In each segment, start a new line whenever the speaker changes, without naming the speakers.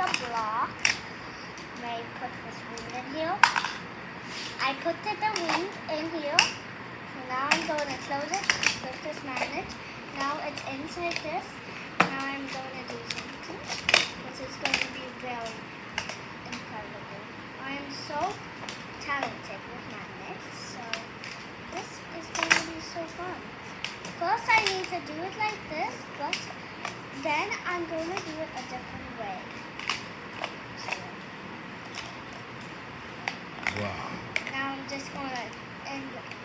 a block. May put this wing in here. I put the wing in here. So now I'm going to close it with this magnet. Now it's inside this. Now I'm going to do something. This is going to be very incredible. I am so talented with magnets. So this is going to be so fun. First I need to do it like this, but then I'm going to do it a different way.
Wow.
Now I'm just going to, and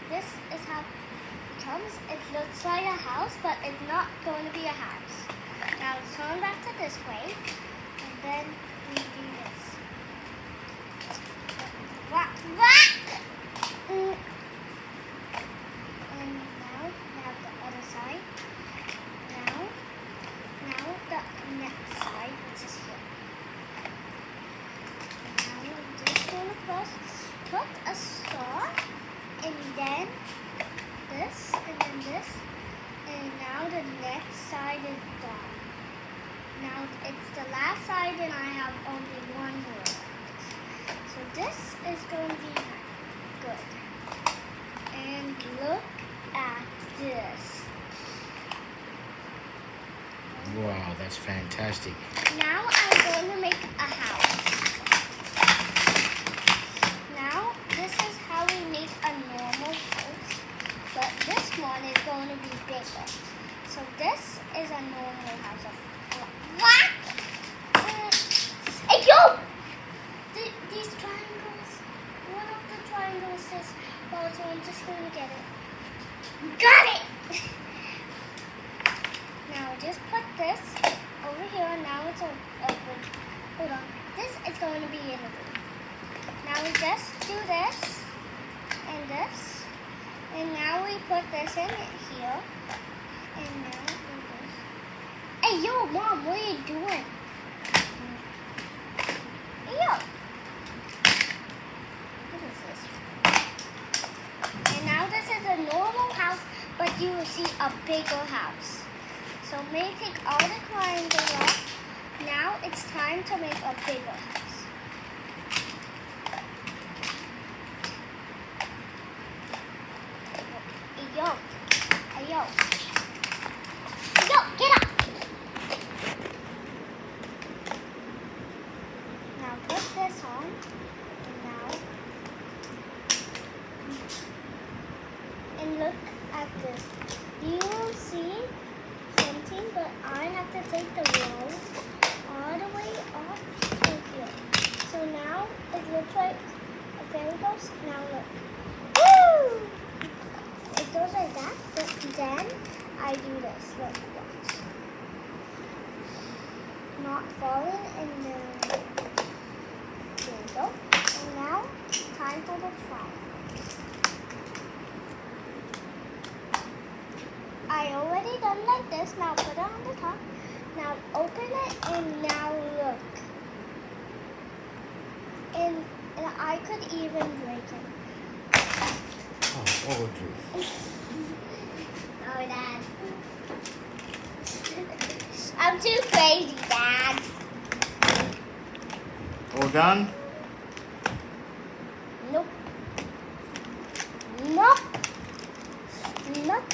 this is how it comes. It looks like a house, but it's not going to be a house. Now turn back to this way, and then we do this. Whack, whack! And now we have the other side. Now the next side, which is here. Now I'm just going to first put a star, and then this, and then this, and now the next side is done. Now it's the last side, and I have only one more. So this is going to be good. And look at this.
Wow, that's fantastic.
Now I'm going to make a house. Now this is how we make a normal house, but this one is going to be bigger. So this is a normal house. What? Hey yo! These triangles. One of the triangles is false, so I'm just going to get it. Got it! Now just put this over here. Now it's open. Hold on. This is going to be in the roof. Now we just do this and this. And now we put this in here. And now we do this. Hey yo, Mom, what are you doing? Hey yo. What is this? And now this is a normal house, but you will see a bigger house. So may take all the triangles off. Now it's time to make a bigger house. Hey yo, hey yo, hey yo, get up! Now put this on, and now, and look at this. You will see something, but I have to take the walls all the way off to here. So now it looks like a fairy ghost. Now look. Woo! It goes like that, but then I do this. Look, watch. Not falling, and then there we go. And now, time for the triangle. I already done like this. Now put it on the top. Now open it, and now look. And I could even break it.
Oh, Audrey.
Sorry, Dad. I'm too crazy, Dad.
All done?
Nope. Nope. Not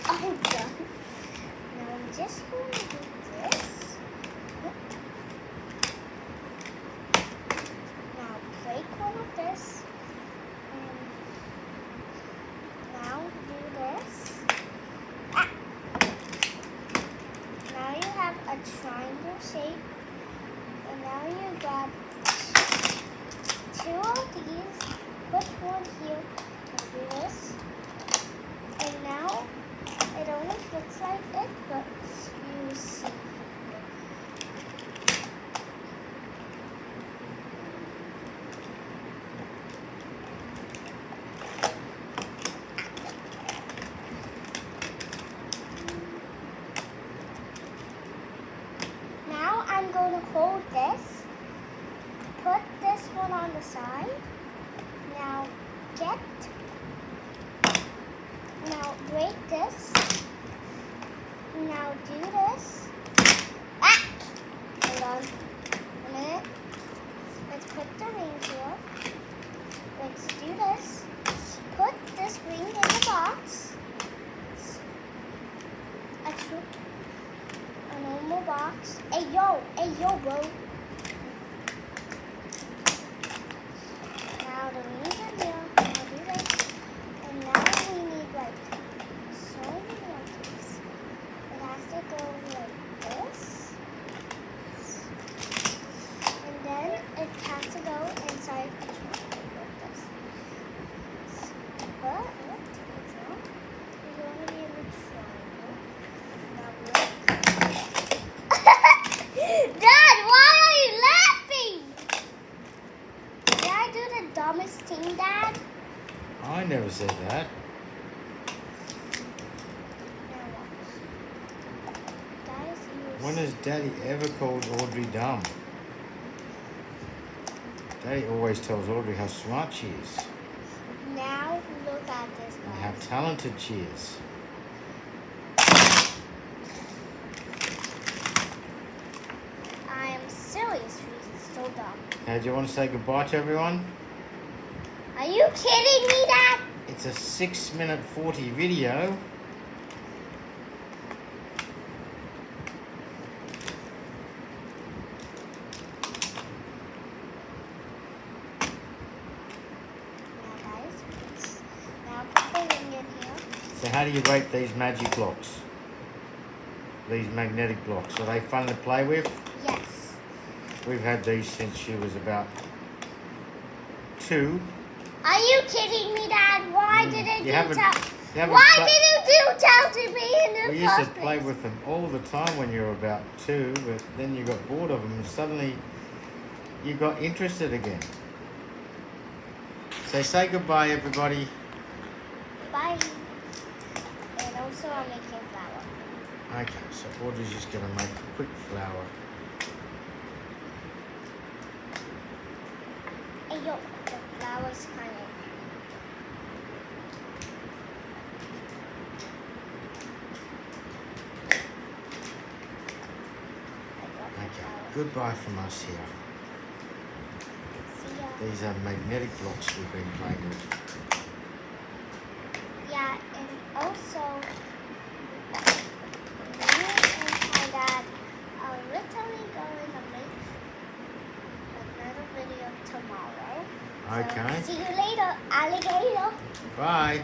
all done. Now I'm just going to do this. Now break one of this. And now do this. Ah. Now you have a triangle shape. And now you got two of these. Put one here. And do this. And now it almost looks like it, but you see. Now I'm going to hold this, put this one on the side. Now break this. Now do this. Ah! Hold on. put the ring here. Let's do this. Put this ring in the box. A normal box. Hey yo, bro. Now the ring's in here. Now do this. And now we need like so many of these. It has to go like this. And then it has to go inside a triangle like this. But it's not. It's going to be in the triangle. Now look. Dad, why are you laughing? Did I do the dumbest thing, Dad?
I never said that.
Now watch. Guys, you
When has Daddy ever called Audrey dumb? Daddy always tells Audrey how smart she is
now look at this,
and how
guys.
talented she is.
I am serious. She's so dumb.
Now, do you want to say goodbye to everyone?
Are you kidding me, Dad?
It's a 6-minute 40 video.
Now, guys, now put the ring in here.
So how do you rate these magic blocks? These magnetic blocks, are they fun to play with?
Yes.
We've had these since she was about 2.
Are you kidding me, Dad? Why didn't you
haven't-
tell?
you haven't
Why
pla-
didn't you tell to me in the
We used to
first
play
place?
with them all the time when you were about 2, but then you got bored of them and suddenly you got interested again. So say goodbye, everybody.
Bye. And also, I'm making a flower.
Okay, so Audrey's just going to make a quick flower.
Hey, yo, the flower's kind of.
Okay, goodbye from us here.
See ya.
These are magnetic blocks we've been playing with.
Yeah, and also, me and my dad are literally going to make another video tomorrow. So,
Okay,
see you later, alligator.
bye.